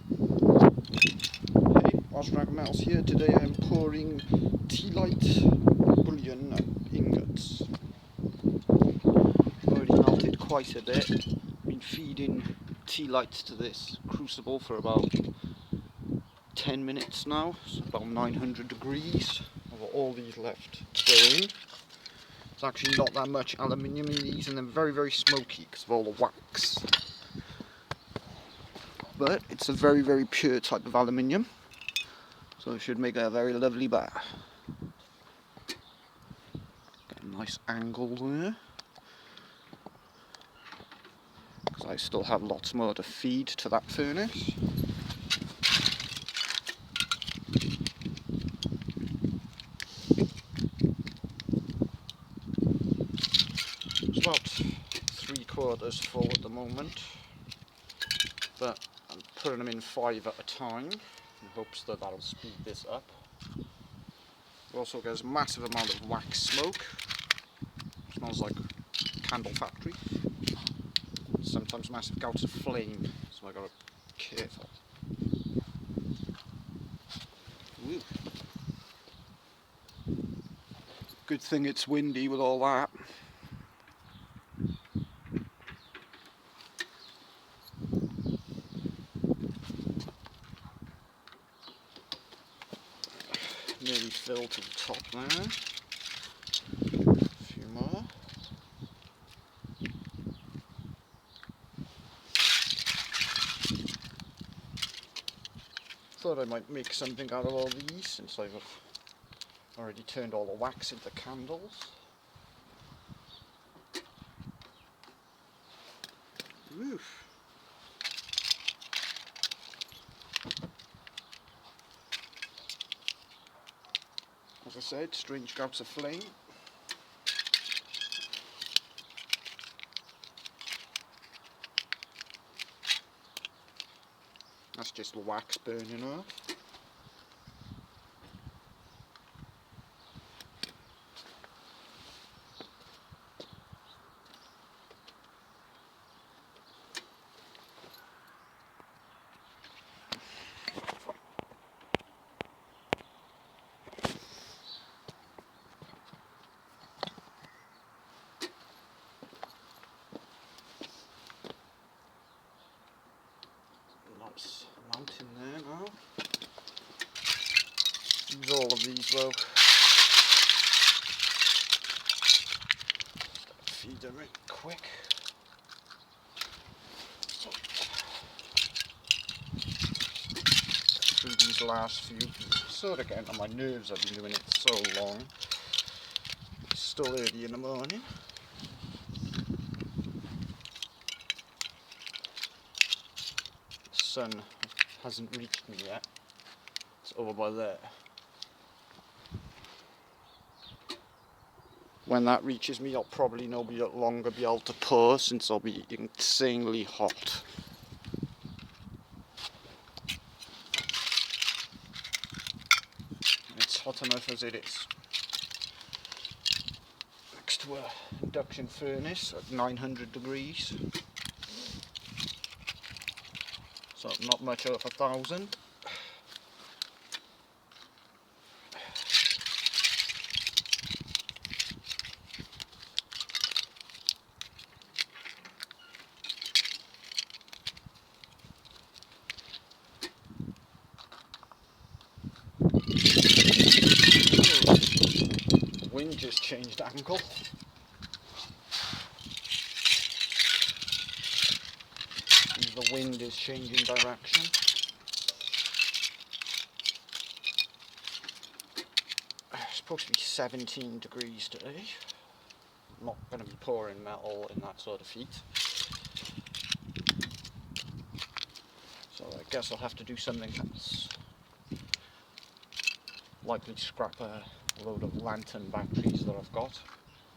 Hey, Osrak Metals here. Today I'm pouring Tealight bullion ingots. Already melted quite a bit. Been feeding Tealight to this crucible for about 10 minutes now. It's about 900 degrees. I've got all these left to go in. There's actually not that much aluminium in these, and they're very, very smoky because of all the wax. But it's a very, very pure type of aluminium, so it should make a very lovely bar. Get a nice angle there, because I still have lots more to feed to that furnace. It's about 3/4 full at the moment, but I'm putting them in 5 at a time in hopes that that'll speed this up. It also gets a massive amount of wax smoke. It smells like a candle factory. Sometimes massive gouts of flame, so I gotta be careful. Ooh. Good thing it's windy with all that. Nearly filled to the top there. A few more. Thought I might make something out of all these since I've already turned all the wax into candles. Oof. As I said, strange gouts of flame. That's just the wax burning off. Nice mountain there now. Use all of these though. Feed them in quick. So, through these last few, sort of getting on my nerves. I've been doing it so long. It's still early in the morning. The sun hasn't reached me yet. It's over by there. When that reaches me, I'll probably no longer be able to pour, since I'll be insanely hot. It's hot enough as it is. Next to an induction furnace at 900 degrees. So not much over 1,000. Wind just changed angle. The wind is changing direction. It's supposed to be 17 degrees today. I'm not going to be pouring metal in that sort of heat. So I guess I'll have to do something else. Likely scrap a load of lantern batteries that I've got.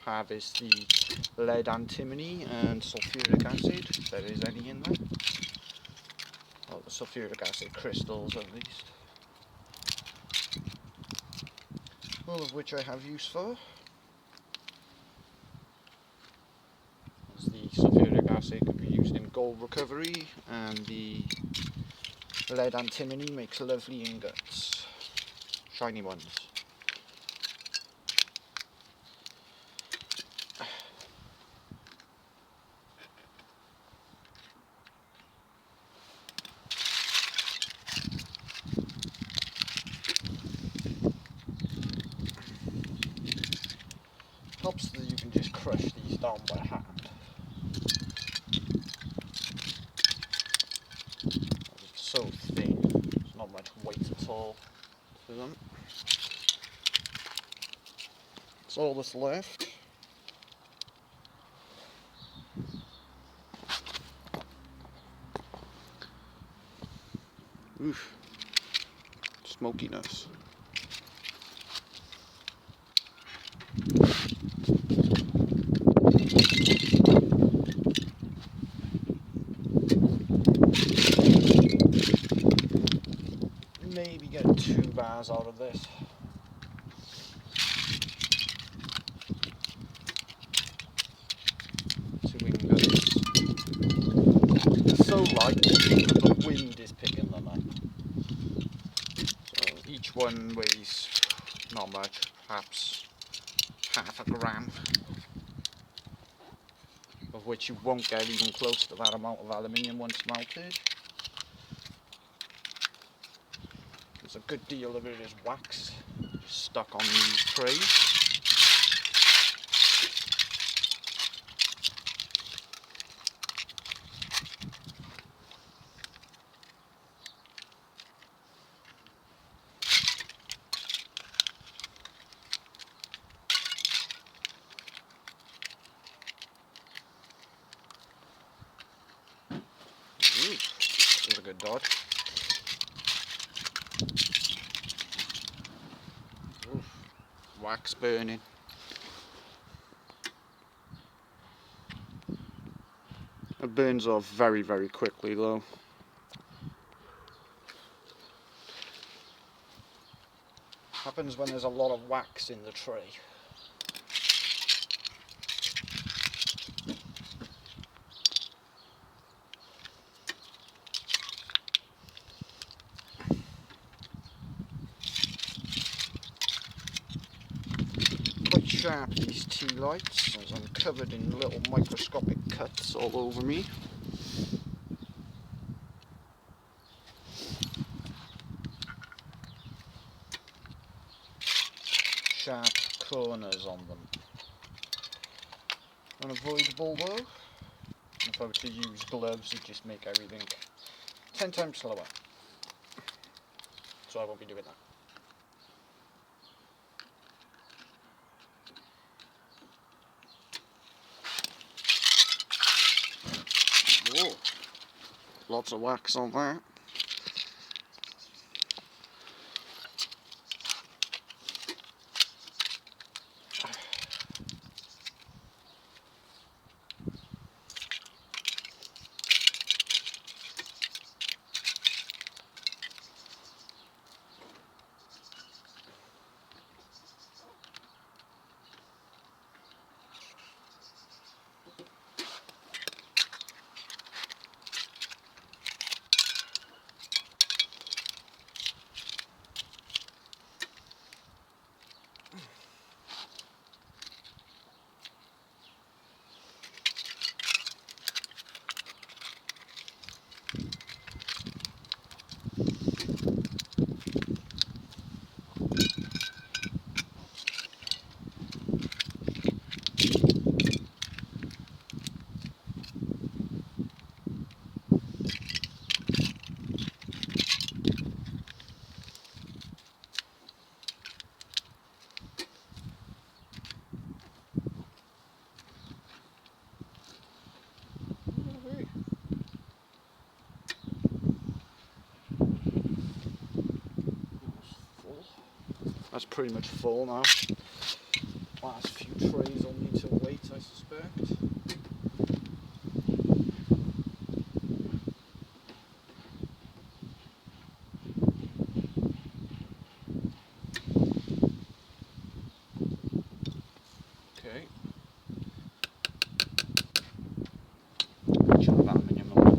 Harvest the lead antimony and sulfuric acid, if there is any in there. Well, the sulfuric acid crystals at least. All of which I have use for. As the sulfuric acid can be used in gold recovery, and the Lead antimony makes lovely ingots. Shiny ones. Helps that you can just crush these down by hand. It's so thin, there's not much weight at all to them. That's all that's left. Oof, smokiness. Maybe get 2 bars out of this. It's so light that the wind is picking them up. So each one weighs not much, perhaps half a gram, of which you won't get even close to that amount of aluminium once melted. There's a good deal of it is wax stuck on these trays. Ooh, that was a good dodge. Oof, wax burning. It burns off very, very quickly though. Happens when there's a lot of wax in the tray. Quite sharp, these Tealights, as I'm covered in little microscopic cuts all over me. Sharp corners on them. Unavoidable though. If I were to use gloves, it'd just make everything 10 times slower. So I won't be doing that. Whoa. Lots of wax on that. That's pretty much full now. Last few trays will need to wait, I suspect. Okay.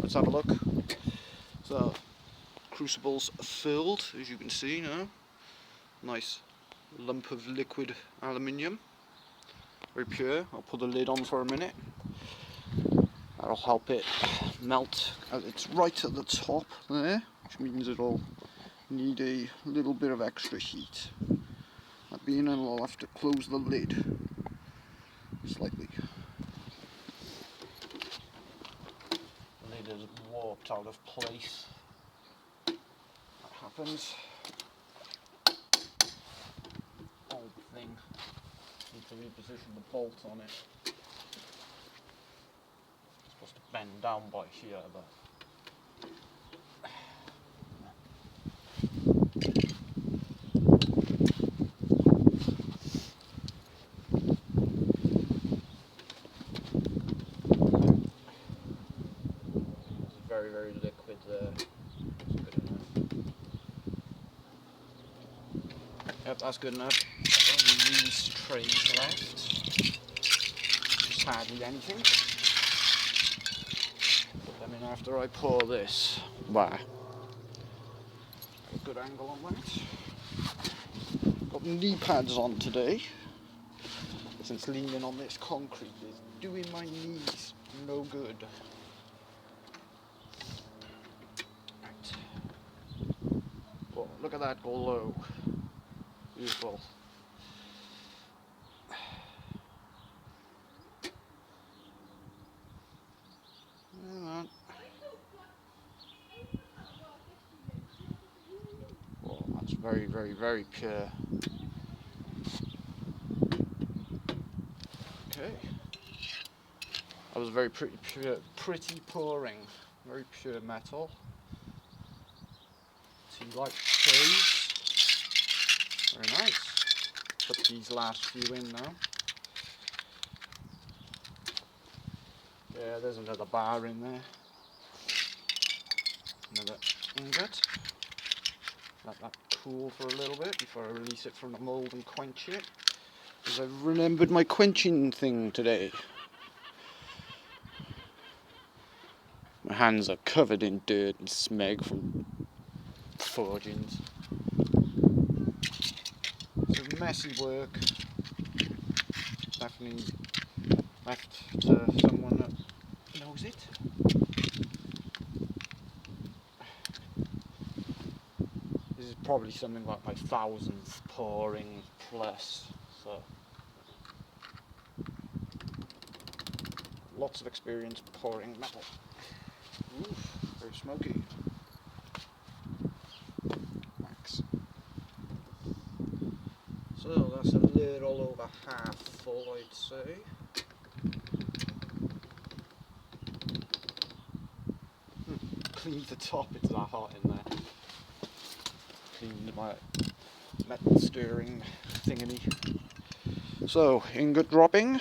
Let's have a look. So, crucible's filled, as you can see now. Nice lump of liquid aluminium. Very pure. I'll put the lid on for a minute. That'll help it melt. It's right at the top there, which means it'll need a little bit of extra heat. That being, I'll have to close the lid slightly. The lid is warped out of place. That happens. Old thing. Need to reposition the bolt on it. It's supposed to bend down by here, but very liquid there. That's good enough. Yep, that's good enough. Only these trays left. Just hardly anything. Put them in after I pour this. Wow. A good angle on that. Got knee pads on today, since leaning on this concrete is doing my knees no good. Look at that glow. Beautiful. Oh, that's very pure. Okay. That was very pretty pretty pouring. Very pure metal. Tealight trays. Very nice. Put these last few in now. Yeah, there's another bar in there. Another ingot. Let that cool for a little bit before I release it from the mould and quench it. Because I've remembered my quenching thing today. My hands are covered in dirt and smeg from forgings. It's messy work. Definitely left to someone that knows it. This is probably something like my 1000th pouring plus, so lots of experience pouring metal. Oof, very smoky. Wax. So that's a little over half full, I'd say. Clean the top, it's that hot in there. Cleaned my metal stirring thingy. So, ingot dropping.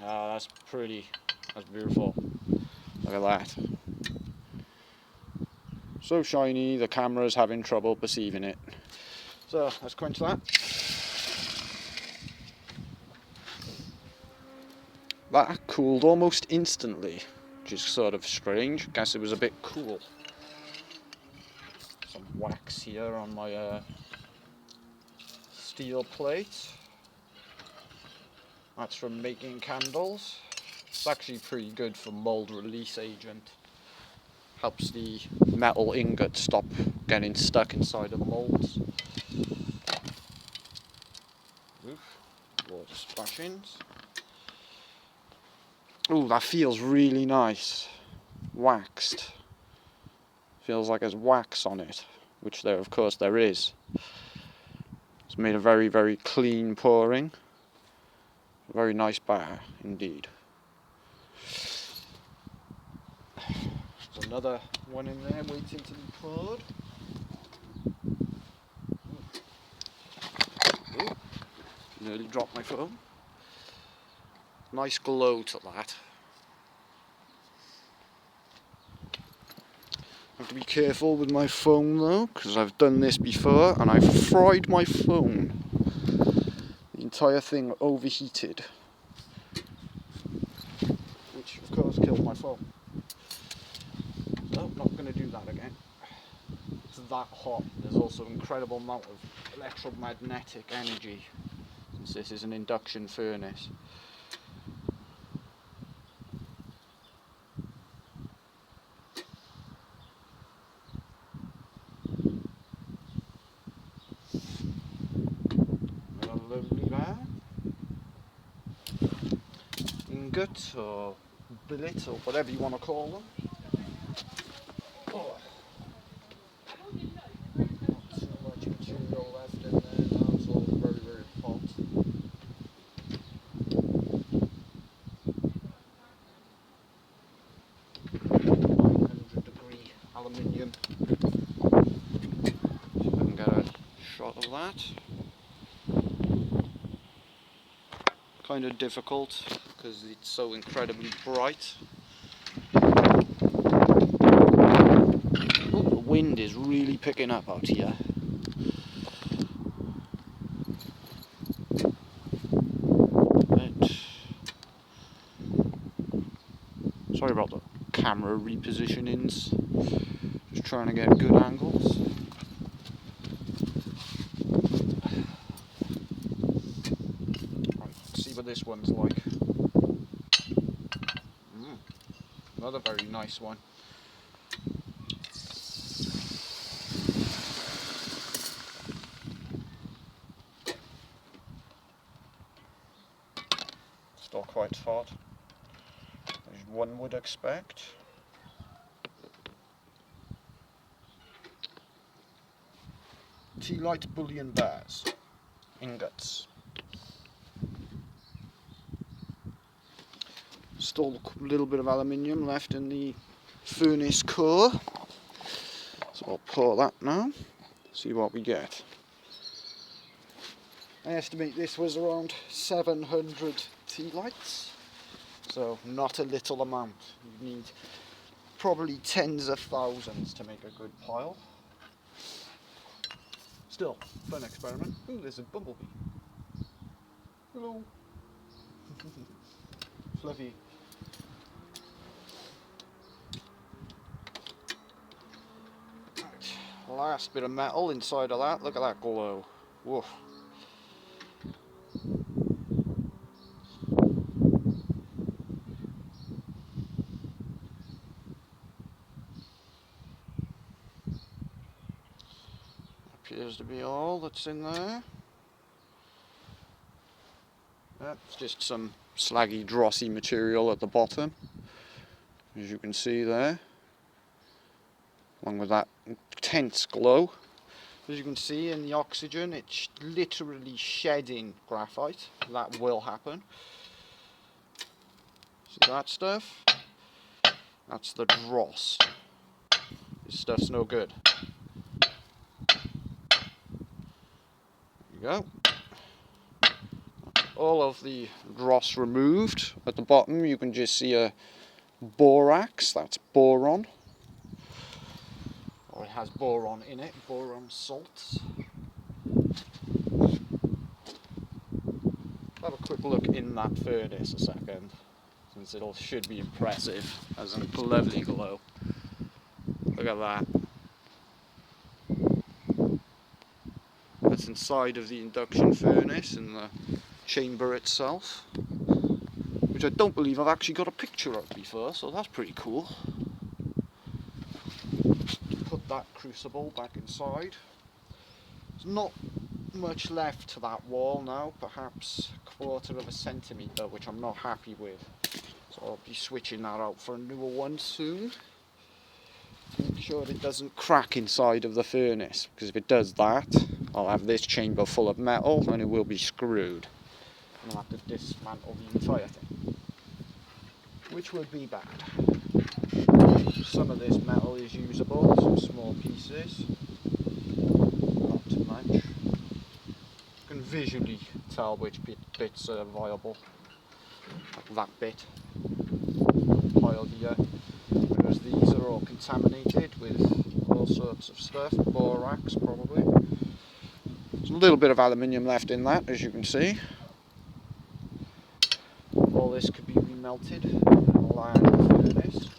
Ah, that's pretty. That's beautiful. Look at that. So shiny, the camera's having trouble perceiving it. So, let's quench that. That cooled almost instantly, which is sort of strange. Guess it was a bit cool. Some wax here on my steel plate. That's from making candles. It's actually pretty good for mold release agent. Helps the metal ingot stop getting stuck inside of the molds. Oof, water splashings. Ooh, that feels really nice. Waxed. Feels like there's wax on it, which there, of course, there is. It's made a very clean pouring. Very nice bar indeed. There's another one in there waiting to be poured. Ooh, nearly dropped my phone. Nice glow to that. I have to be careful with my phone though, because I've done this before and I've fried my phone. The entire thing overheated, which of course killed my phone. So, not going to that hot, there's also an incredible amount of electromagnetic energy, since this is an induction furnace. Got a lovely there. Ingot or billet or whatever you want to call them. Oh. Not too much material left in there now, it's all very, very hot. 900-degree aluminium. See if I can get a shot of that. Kind of difficult because it's so incredibly bright. Oh, the wind is really picking up out here. Sorry about the camera repositionings. Just trying to get good angles. See what this one's like. Another very nice one. Still quite hot, as one would expect. Tealight bullion bars, ingots. Still a little bit of aluminium left in the furnace core, so I'll pour that now, see what we get. I estimate this was around 700 tea lights, so not a little amount. You need probably tens of thousands to make a good pile. Still, fun experiment. Ooh, there's a bumblebee. Hello. Fluffy. Right. Last bit of metal inside of that. Look at that glow. Woof. Appears to be all that's in there. It's just some slaggy, drossy material at the bottom, as you can see there, along with that intense glow. As you can see in the oxygen, it's literally shedding graphite. That will happen. See that stuff? That's the dross. This stuff's no good. There you go. All of the dross removed. At the bottom you can just see a borax, that's boron. Or it has boron in it, boron salts. Have a quick look in that furnace a second, since it should be impressive. Has a lovely glow. Look at that. That's inside of the induction furnace and the chamber itself, which I don't believe I've actually got a picture of before, so that's pretty cool. Put that crucible back inside. There's not much left to that wall now, perhaps a 1/4 of a centimetre, which I'm not happy with, so I'll be switching that out for a newer one soon. Make sure it doesn't crack inside of the furnace, because if it does that, I'll have this chamber full of metal and it will be screwed. And I'll have to dismantle the entire thing, which would be bad. Some of this metal is usable, some small pieces, not too much. You can visually tell which bits are viable, like that bit piled here, whereas these are all contaminated with all sorts of stuff, borax probably. There's a little bit of aluminium left in that, as you can see. All this could be remelted in a large furnace.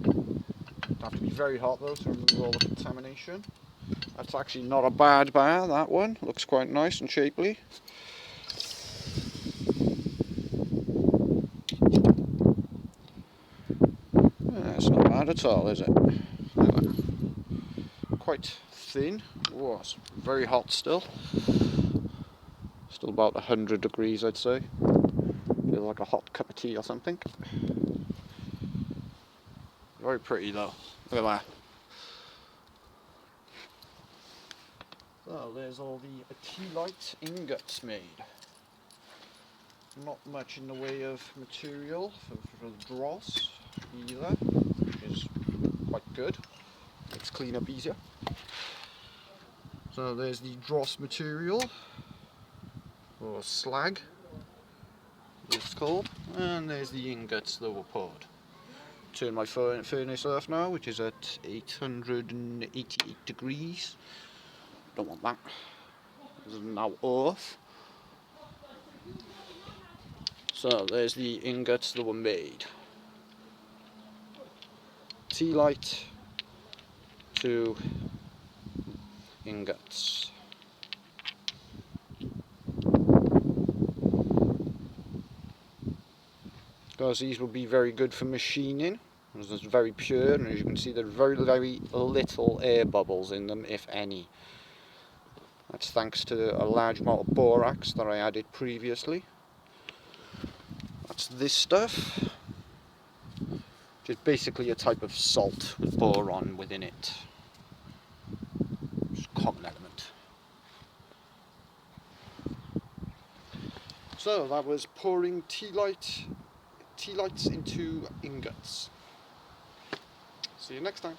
It'd have to be be very hot though to remove all the contamination. That's actually not a bad bar, that one. Looks quite nice and shapely. Yeah, it's not bad at all, is it? Look at that. Quite thin. Oh, it's very hot still. Still about 100 degrees, I'd say. Feels like a hot cup of tea or something. Very pretty though. Look at that. So there's all the Tealight ingots made. Not much in the way of material for the dross either, which is quite good. It's clean up easier. So there's the dross material, or slag, it's called, and there's the ingots that were poured. Turn my furnace off now, which is at 888 degrees. Don't want that. This is now off. So there's the ingots that were made. Tealight to ingots. Because these will be very good for machining. This is very pure, and as you can see, there's very little air bubbles in them, if any. That's thanks to a large amount of borax that I added previously. That's this stuff, which is basically a type of salt with boron within it. It's a common element. So that was pouring tealights into ingots. See you next time.